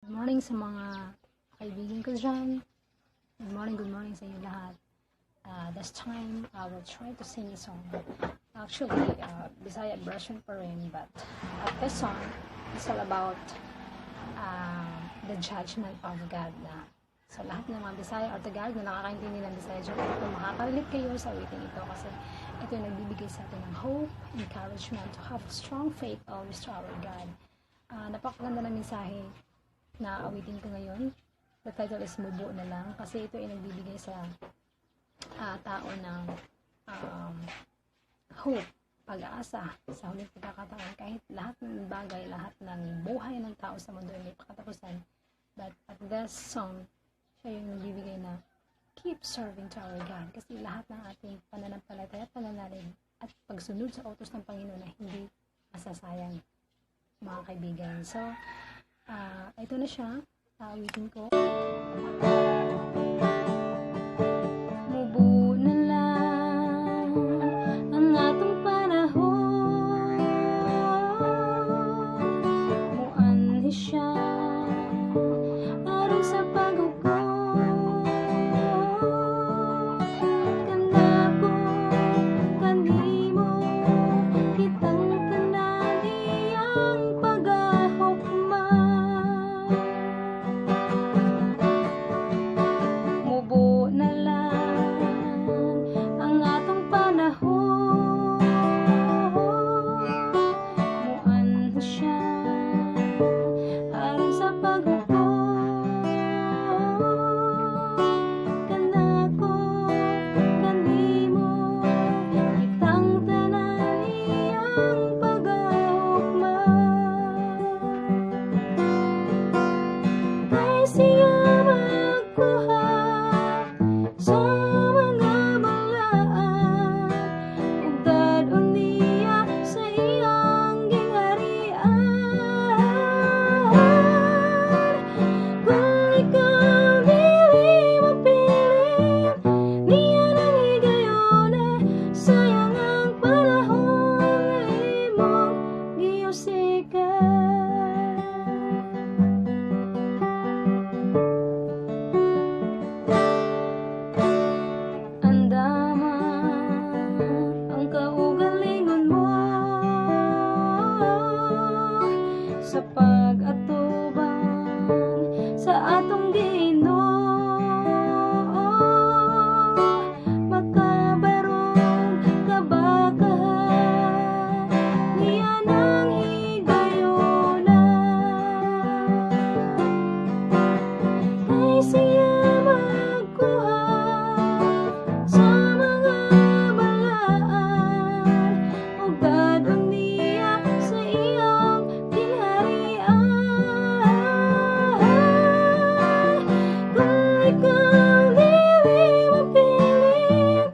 Good morning sa mga kaibigan ko dyan. Good morning sa inyo lahat. This time, I will try to sing a song. Actually, Bisaya version pa rin, but this song is all about the judgment of God na. So, lahat ng mga Bisaya or Tagalog na nakakaintindi ng Bisaya dyan, kung makaka-relate kayo sa awiting ito kasi ito yung nagbibigay sa atin ng hope, encouragement to have strong faith always to our God. Napakaganda ng mensahe na awitin ko ngayon. The title is Mubo na lang kasi ito ay nagbibigay sa tao ng hope, pag-aasa sa huling pagkakataon. Kahit lahat ng bagay, lahat ng buhay ng tao sa mundo ay may pakatapusan. But at this song, siya yung nagbibigay na keep serving to our God kasi lahat ng ating pananampalataya at pananalig at pagsunod sa utos ng Panginoon na hindi masasayang, mga kaibigan. So, ito na siya. Awitin ko. Mubo na lang ang atong panahon, muanhi siya aron sa paghukom. Kanako, kanimo, kitang tanan iyang pagahukma. Mubo na lang ang atong panahon, muanhi siya aron sa paghukom. Kanako, kanimo, kitang tanan iyang pagahukma. Kay siya magkuha sa mga balaan, ug dadon niya sa iyang gingharian. Kung ikaw dili mapilit, niya nang higayuna, sayang ang panahon nga imong giyusikan. Andaman ang kaugalingon mo sa pag-atubang sa atong Ginoo. Makabarong kabakahan, niya nang higayuna. Kay siya magkuha sa mga balaan, ug dadon niya sa iyang gingharian. Kung ikaw dili mapilit,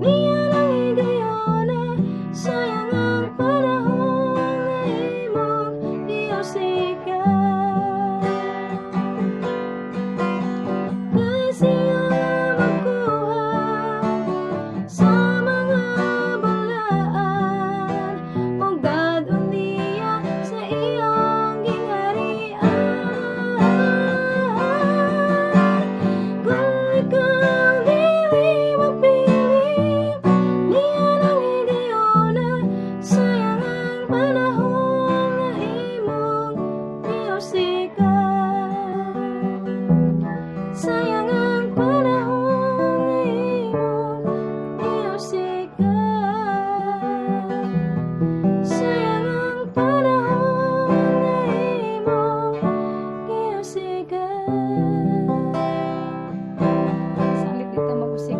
niya nang higayuna, sayang ang panahon nga imong giyusikan. Kay siya magkuha sa mga balaan, ug dadon niya sa iyang gingharian. Kung ikaw dili mapilit, niya nang higayuna, sayang ang panahon nga imong giyusikan. Sayang ang panahon nga imong giyusikan. Sayang ang panahon nga imong giyusikan. Salit dito mag-usik